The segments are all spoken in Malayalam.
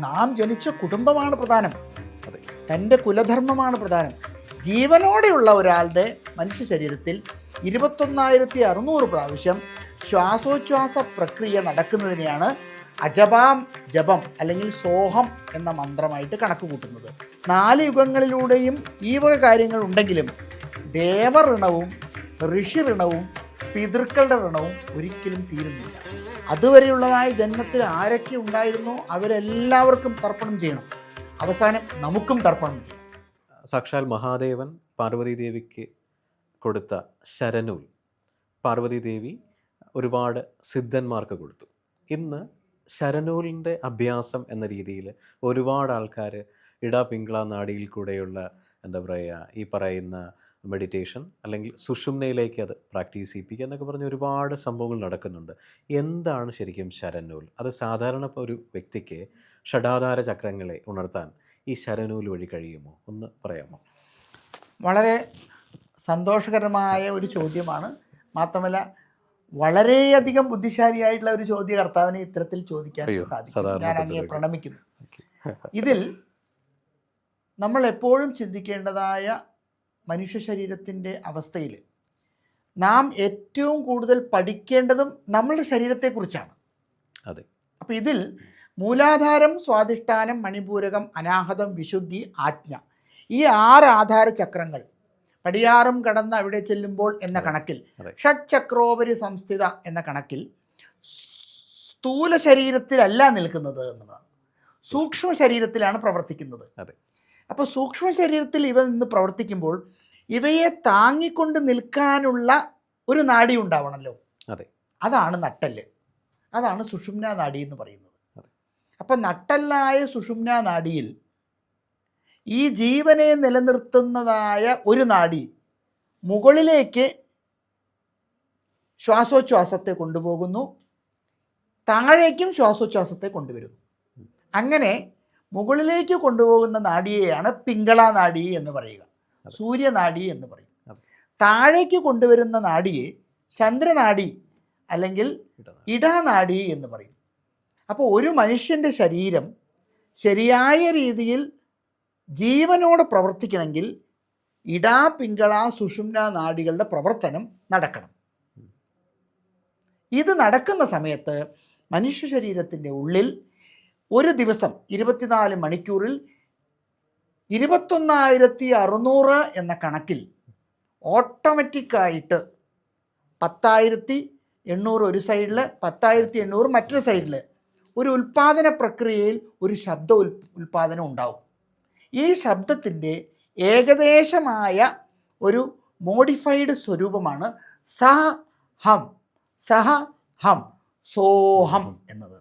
നാം ജനിച്ച കുടുംബമാണ് പ്രധാനം, അതെ. തൻ്റെ കുലധർമ്മമാണ് പ്രധാനം. ജീവനോടെയുള്ള ഒരാളുടെ മനുഷ്യ ശരീരത്തിൽ 21,600 പ്രാവശ്യം ശ്വാസോച്ഛ്വാസ പ്രക്രിയ നടക്കുന്നതിനെയാണ് അജപാം ജപം അല്ലെങ്കിൽ സോഹം എന്ന മന്ത്രമായിട്ട് കണക്ക് കൂട്ടുന്നത്. 4 യുഗങ്ങളിലൂടെയും ഈ വക കാര്യങ്ങൾ ഉണ്ടെങ്കിലും ദേവഋണവും ഋഷിഋണവും പിതൃക്കളുടെ ഋണവും ഒരിക്കലും തീരുന്നില്ല. അതുവരെയുള്ളതായ ജന്മത്തിൽ ആരൊക്കെ ഉണ്ടായിരുന്നോ അവരെല്ലാവർക്കും തർപ്പണം ചെയ്യണം. അവസാനം നമുക്കും തർപ്പണം ചെയ്യണം. സാക്ഷാൽ മഹാദേവൻ പാർവതീദേവിക്ക് കൊടുത്ത ശരനൂൽ പാർവതീദേവി ഒരുപാട് സിദ്ധന്മാർക്ക് കൊടുത്തു. ഇന്ന് ശരനൂലിൻ്റെ അഭ്യാസം എന്ന രീതിയിൽ ഒരുപാട് ആൾക്കാർ ഇടപിംഗള നാഡിയിൽ കൂടെയുള്ള എന്താ പറയുക, ഈ പറയുന്ന മെഡിറ്റേഷൻ അല്ലെങ്കിൽ സുഷുമ്നയിലേക്ക് അത് പ്രാക്ടീസ് ചെയ്യിപ്പിക്കുക എന്നൊക്കെ പറഞ്ഞ് ഒരുപാട് സംഭവങ്ങൾ നടക്കുന്നുണ്ട്. എന്താണ് ശരിക്കും ശരനൂൽ? അത് സാധാരണ ഒരു വ്യക്തിക്ക് ഷഡാധാര ചക്രങ്ങളെ ഉണർത്താൻ ഈ ശരനൂൽ വഴി കഴിയുമോ? ഒന്ന് പറയാമോ? വളരെ സന്തോഷകരമായ ഒരു ചോദ്യമാണ്. മാത്രമല്ല വളരെയധികം ബുദ്ധിശാലിയായിട്ടുള്ള ഒരു ചോദ്യകർത്താവിനെ ഇത്തരത്തിൽ ചോദിക്കാൻ സാധിക്കും. ഞാൻ അങ്ങേ പ്രണമിക്കുന്നു. ഇതിൽ നമ്മൾ എപ്പോഴും ചിന്തിക്കേണ്ടതായ മനുഷ്യ ശരീരത്തിൻ്റെ അവസ്ഥയിൽ നാം ഏറ്റവും കൂടുതൽ പഠിക്കേണ്ടതും നമ്മളുടെ ശരീരത്തെക്കുറിച്ചാണ്. അതെ. അപ്പോൾ ഇതിൽ മൂലാധാരം, സ്വാധിഷ്ഠാനം, മണിപൂരകം, അനാഹതം, വിശുദ്ധി, ആജ്ഞ, ഈ 6 ആധാര ചക്രങ്ങൾ പടിയാറും കടന്ന് അവിടെ ചെല്ലുമ്പോൾ എന്ന കണക്കിൽ, ഷഡ് ചക്രോപരി സംസ്ഥിത എന്ന കണക്കിൽ സ്ഥൂല ശരീരത്തിലല്ല നിൽക്കുന്നത് എന്നതാണ്. സൂക്ഷ്മ ശരീരത്തിലാണ് പ്രവർത്തിക്കുന്നത്. അപ്പോൾ സൂക്ഷ്മ ശരീരത്തിൽ ഇവ നിന്ന് പ്രവർത്തിക്കുമ്പോൾ ഇവയെ താങ്ങിക്കൊണ്ട് നിൽക്കാനുള്ള ഒരു നാഡി ഉണ്ടാവണമല്ലോ. അതാണ് നട്ടെല്ല്, അതാണ് സുഷുമ്നാ നാഡി എന്ന് പറയുന്നത്. അപ്പം നട്ടെല്ലായ സുഷുമ്നാ നാഡിയിൽ ഈ ജീവനെ നിലനിർത്തുന്നതായ ഒരു നാഡി മുകളിലേക്ക് ശ്വാസോച്ഛ്വാസത്തെ കൊണ്ടുപോകുന്നു, താഴേക്കും ശ്വാസോച്ഛ്വാസത്തെ കൊണ്ടുവരുന്നു. അങ്ങനെ മുകളിലേക്ക് കൊണ്ടുപോകുന്ന നാഡിയെയാണ് പിംഗള നാഡി എന്ന് പറയുക, സൂര്യനാഡി എന്ന് പറയും. താഴേക്ക് കൊണ്ടുവരുന്ന നാഡിയെ ചന്ദ്രനാഡി അല്ലെങ്കിൽ ഇടാനാഡി എന്ന് പറയും. അപ്പോൾ ഒരു മനുഷ്യൻ്റെ ശരീരം ശരിയായ രീതിയിൽ ജീവനോട് പ്രവർത്തിക്കണമെങ്കിൽ ഇടാ പിംഗള സുഷുമ്ന നാഡികളുടെ പ്രവർത്തനം നടക്കണം. ഇത് നടക്കുന്ന സമയത്ത് മനുഷ്യ ശരീരത്തിൻ്റെ ഉള്ളിൽ ഒരു ദിവസം 24 മണിക്കൂറിൽ 21,600 എന്ന കണക്കിൽ ഓട്ടോമാറ്റിക്കായിട്ട് 10,800 ഒരു സൈഡിൽ, 10,800 മറ്റൊരു സൈഡിൽ ഒരു ഉൽപ്പാദന പ്രക്രിയയിൽ ഒരു ശബ്ദ ഉൽപ്പാദനം ഉണ്ടാവും. ഈ ശബ്ദത്തിൻ്റെ ഏകദേശമായ ഒരു മോഡിഫൈഡ് സ്വരൂപമാണ് സഹ ഹം, സഹ ഹം, സോഹം എന്നത്.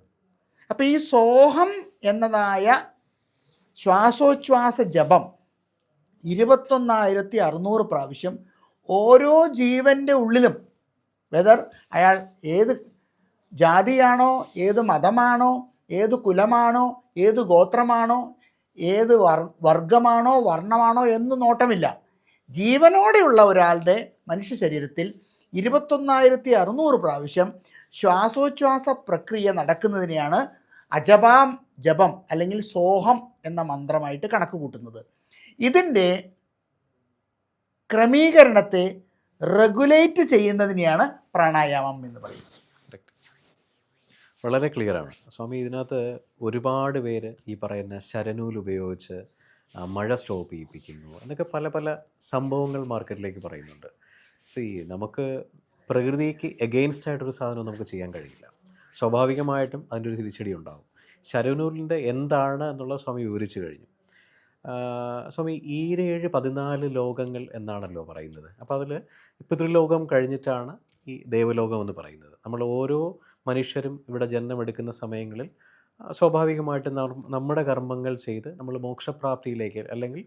അപ്പോൾ ഈ സോഹം എന്നതായ ശ്വാസോച്ഛ്വാസ ജപം 21,600 പ്രാവശ്യം ഓരോ ജീവൻ്റെ ഉള്ളിലും, വെദർ അയാൾ ഏത് ജാതിയാണോ, ഏത് മതമാണോ, ഏത് കുലമാണോ, ഏത് ഗോത്രമാണോ, ഏത് വർഗമാണോ, വർണ്ണമാണോ എന്ന് നോട്ടമില്ല, ജീവനോടെയുള്ള ഒരാളുടെ മനുഷ്യ ശരീരത്തിൽ 21,600 പ്രാവശ്യം ശ്വാസോച്ഛ്വാസ പ്രക്രിയ നടക്കുന്നതിനെയാണ് അജപാം ജപം അല്ലെങ്കിൽ സോഹം എന്ന മന്ത്രമായിട്ട് കണക്ക് കൂട്ടുന്നത്. ഇതിൻ്റെ ക്രമീകരണത്തെ റെഗുലേറ്റ് ചെയ്യുന്നതിനെയാണ് പ്രാണായാമം എന്ന് പറയുന്നത്. വളരെ ക്ലിയറാണ് സ്വാമി. ഇതിനകത്ത് ഒരുപാട് പേര് ഈ പറയുന്ന ശരനൂൽ ഉപയോഗിച്ച് മഴ സ്റ്റോപ്പ് ചെയ്യിപ്പിക്കുന്നു എന്നൊക്കെ പല പല സംഭവങ്ങൾ മാർക്കറ്റിലേക്ക് പറയുന്നുണ്ട്. നമുക്ക് പ്രകൃതിക്ക് എഗെയിൻസ്റ്റ് ആയിട്ടൊരു സാധനം നമുക്ക് ചെയ്യാൻ കഴിയില്ല. സ്വാഭാവികമായിട്ടും അതിൻ്റെ ഒരു തിരിച്ചടി ഉണ്ടാകും. ശരനൂലിൻ്റെ എന്താണ് എന്നുള്ള സ്വാമി വിവരിച്ചു കഴിഞ്ഞു. സ്വാമി 14 ലോകങ്ങൾ എന്നാണല്ലോ പറയുന്നത്. അപ്പോൾ അതിൽ പിതൃലോകം കഴിഞ്ഞിട്ടാണ് ഈ ദേവലോകം എന്ന് പറയുന്നത്. നമ്മൾ ഓരോ മനുഷ്യരും ഇവിടെ ജന്മമെടുക്കുന്ന സമയങ്ങളിൽ സ്വാഭാവികമായിട്ടും നമ്മുടെ കർമ്മങ്ങൾ ചെയ്ത് നമ്മൾ മോക്ഷപ്രാപ്തിയിലേക്ക് അല്ലെങ്കിൽ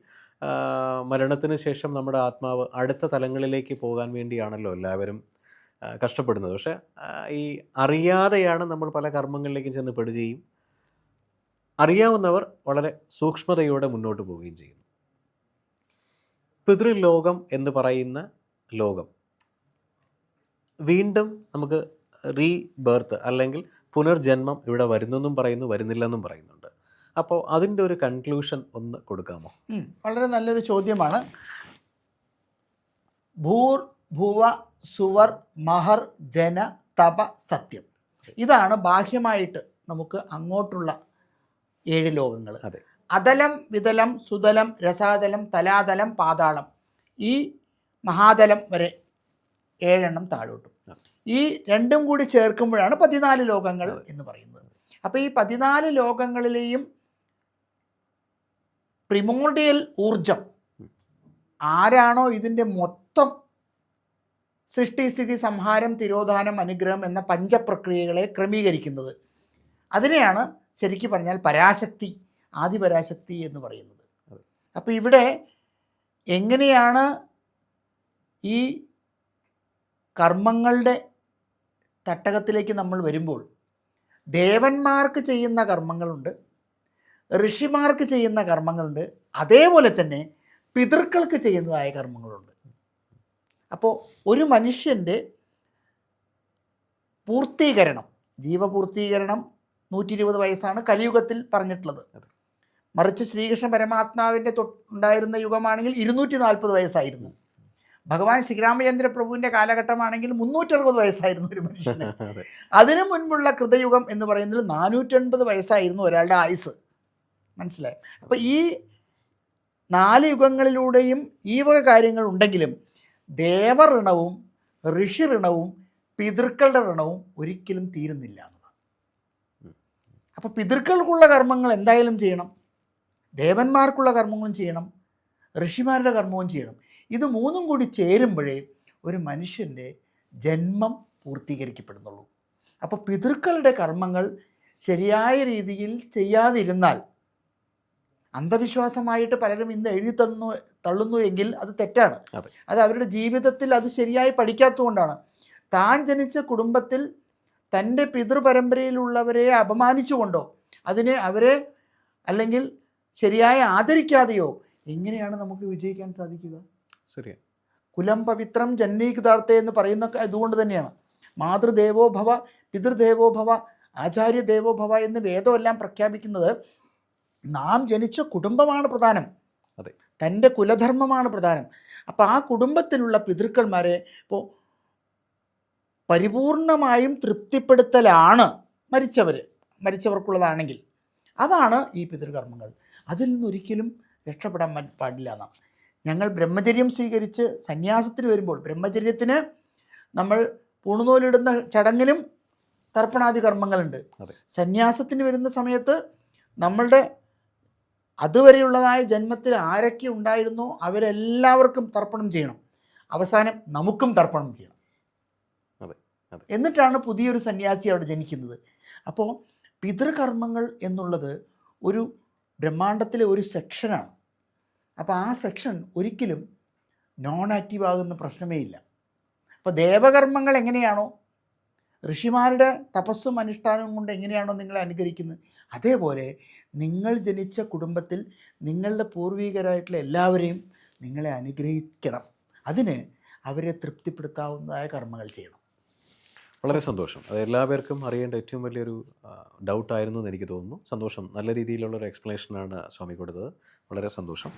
മരണത്തിന് ശേഷം നമ്മുടെ ആത്മാവ് അടുത്ത തലങ്ങളിലേക്ക് പോകാൻ വേണ്ടിയാണല്ലോ എല്ലാവരും കഷ്ടപ്പെടുന്നത്. പക്ഷേ ഈ അറിയാതെയാണ് നമ്മൾ പല കർമ്മങ്ങളിലേക്കും ചെന്ന് പെടുകയും അറിയാവുന്നവർ വളരെ സൂക്ഷ്മതയോടെ മുന്നോട്ട് പോവുകയും ചെയ്യുന്നു. പിതൃലോകം എന്ന് പറയുന്ന ലോകം വീണ്ടും നമുക്ക് റീബർത്ത് അല്ലെങ്കിൽ പുനർജന്മം ഇവിടെ വരുന്നെന്നും പറയുന്നു, വരുന്നില്ലെന്നും പറയുന്നുണ്ട്. അപ്പോൾ അതിൻ്റെ ഒരു കൺക്ലൂഷൻ ഒന്ന് കൊടുക്കാമോ? വളരെ നല്ലൊരു ചോദ്യമാണ്. ഭൂർ ഭുവ സുവർ മഹർ ജന തപ സത്യം, ഇതാണ് ബാഹ്യമായിട്ട് നമുക്ക് അങ്ങോട്ടുള്ള 7 ലോകങ്ങൾ. അതെ. അതലം വിതലം സുതലം രസാതലം തലാതലം പാതാളം, ഈ മഹാതലം വരെ 7 താഴോട്ടും. ഈ രണ്ടും കൂടി ചേർക്കുമ്പോഴാണ് 14 ലോകങ്ങൾ എന്ന് പറയുന്നത്. അപ്പോൾ ഈ 14 ലോകങ്ങളിലെയും പ്രിമോർഡിയൽ ഊർജം ആരാണോ ഇതിൻ്റെ മൊത്തം സൃഷ്ടിസ്ഥിതി സംഹാരം തിരോധാനം അനുഗ്രഹം എന്ന പഞ്ചപ്രക്രിയകളെ ക്രമീകരിക്കുന്നത്, അതിനെയാണ് ശരിക്കും പറഞ്ഞാൽ പരാശക്തി, ആദിപരാശക്തി എന്ന് പറയുന്നത്. അപ്പോൾ ഇവിടെ എങ്ങനെയാണ് ഈ കർമ്മങ്ങളുടെ തട്ടകത്തിലേക്ക് നമ്മൾ വരുമ്പോൾ ദേവന്മാർക്ക് ചെയ്യുന്ന കർമ്മങ്ങളുണ്ട്, ഋഷിമാർക്ക് ചെയ്യുന്ന കർമ്മങ്ങളുണ്ട്, അതേപോലെ തന്നെ പിതൃക്കൾക്ക് ചെയ്യുന്നതായ കർമ്മങ്ങളുണ്ട്. അപ്പോൾ ഒരു മനുഷ്യൻ്റെ പൂർത്തീകരണം, ജീവപൂർത്തീകരണം 120 വയസ്സാണ് കലിയുഗത്തിൽ പറഞ്ഞിട്ടുള്ളത്. മറിച്ച് ശ്രീകൃഷ്ണ പരമാത്മാവിൻ്റെ ഉണ്ടായിരുന്ന യുഗമാണെങ്കിൽ 240 വയസ്സായിരുന്നു. ഭഗവാൻ ശ്രീരാമചന്ദ്ര പ്രഭുവിൻ്റെ കാലഘട്ടമാണെങ്കിൽ 360 വയസ്സായിരുന്നു ഒരു മനുഷ്യന്. അതിനു മുൻപുള്ള കൃതയുഗം എന്ന് പറയുന്നത് 480 വയസ്സായിരുന്നു ഒരാളുടെ ആയുസ്. മനസ്സിലായി? അപ്പോൾ ഈ 4 യുഗങ്ങളിലൂടെയും ഈ വക കാര്യങ്ങൾ ഉണ്ടെങ്കിലും ദേവഋണവും ഋഷി ഋണവും പിതൃക്കളുടെ ഋണവും ഒരിക്കലും തീരുന്നില്ല എന്നതാണ്. അപ്പോൾ പിതൃക്കൾക്കുള്ള കർമ്മങ്ങൾ എന്തായാലും ചെയ്യണം, ദേവന്മാർക്കുള്ള കർമ്മങ്ങളും ചെയ്യണം, ഋഷിമാരുടെ കർമ്മവും ചെയ്യണം. ഇത് മൂന്നും കൂടി ചേരുമ്പോഴേ ഒരു മനുഷ്യൻ്റെ ജന്മം പൂർത്തീകരിക്കപ്പെടുന്നുള്ളൂ. അപ്പോൾ പിതൃക്കളുടെ കർമ്മങ്ങൾ ശരിയായ രീതിയിൽ ചെയ്യാതിരുന്നാൽ, അന്ധവിശ്വാസമായിട്ട് പലരും ഇന്ന് എഴുതി തള്ളുന്നു എങ്കിൽ അത് തെറ്റാണ്. അത് അവരുടെ ജീവിതത്തിൽ അത് ശരിയായി പഠിക്കാത്തതുകൊണ്ടാണ്. താൻ ജനിച്ച കുടുംബത്തിൽ തൻ്റെ പിതൃപരമ്പരയിലുള്ളവരെ അപമാനിച്ചുകൊണ്ടോ അവരെ അല്ലെങ്കിൽ ശരിയായി ആദരിക്കാതെയോ എങ്ങനെയാണ് നമുക്ക് വിജയിക്കാൻ സാധിക്കുക? ശരിയാണ്. കുലം പവിത്രം ജന്മീകൃതാർത്ഥ എന്ന് പറയുന്ന ഇതുകൊണ്ട് തന്നെയാണ് മാതൃദേവോ ഭവ പിതൃദേവോ ഭവ ആചാര്യ ദേവോ ഭവ എന്ന് വേദമെല്ലാം പ്രഖ്യാപിക്കുന്നത്. നാം ജനിച്ച കുടുംബമാണ് പ്രധാനം, തൻ്റെ കുലധർമ്മമാണ് പ്രധാനം. അപ്പോൾ ആ കുടുംബത്തിലുള്ള പിതൃക്കന്മാരെ പരിപൂർണമായും തൃപ്തിപ്പെടുത്തലാണ് മരിച്ചവർക്കുള്ളതാണെങ്കിൽ അതാണ് ഈ പിതൃകർമ്മങ്ങൾ. അതിൽ നിന്നൊരിക്കലും രക്ഷപ്പെടാൻ പാടില്ല എന്നാണ്. ഞങ്ങൾ ബ്രഹ്മചര്യം സ്വീകരിച്ച് സന്യാസത്തിന് വരുമ്പോൾ ബ്രഹ്മചര്യത്തിന് നമ്മൾ പൂണുനൂലിടുന്ന ചടങ്ങിലും തർപ്പണാദി കർമ്മങ്ങളുണ്ട്. സന്യാസത്തിന് വരുന്ന സമയത്ത് നമ്മളുടെ അതുവരെയുള്ളതായ ജന്മത്തിൽ ആരൊക്കെ ഉണ്ടായിരുന്നോ അവരെല്ലാവർക്കും തർപ്പണം ചെയ്യണം. അവസാനം നമുക്കും തർപ്പണം ചെയ്യണം. എന്നിട്ടാണ് പുതിയൊരു സന്യാസി അവിടെ ജനിക്കുന്നത്. അപ്പോൾ പിതൃകർമ്മങ്ങൾ എന്നുള്ളത് ഒരു ബ്രഹ്മാണ്ടത്തിലെ ഒരു സെക്ഷനാണ്. അപ്പോൾ ആ സെക്ഷൻ ഒരിക്കലും നോൺ ആക്റ്റീവ് ആകുന്ന പ്രശ്നമേ ഇല്ല. അപ്പോൾ ദേവകർമ്മങ്ങൾ എങ്ങനെയാണോ, ഋഷിമാരുടെ തപസ്സും അനുഷ്ഠാനവും കൊണ്ട് എങ്ങനെയാണോ നിങ്ങളെ അനുകരിക്കുന്നത്, അതേപോലെ നിങ്ങൾ ജനിച്ച കുടുംബത്തിൽ നിങ്ങളുടെ പൂർവികരായിട്ടുള്ള എല്ലാവരെയും നിങ്ങളെ അനുഗ്രഹിക്കണം. അതിന് അവരെ തൃപ്തിപ്പെടുത്താവുന്നതായ കർമ്മങ്ങൾ ചെയ്യണം. വളരെ സന്തോഷം. അത് എല്ലാവർക്കും അറിയേണ്ട ഏറ്റവും വലിയൊരു ഡൗട്ടായിരുന്നു എന്ന് എനിക്ക് തോന്നുന്നു. സന്തോഷം. നല്ല രീതിയിലുള്ളൊരു എക്സ്പ്ലനേഷനാണ് സ്വാമി കൊടുത്തത്. വളരെ സന്തോഷം.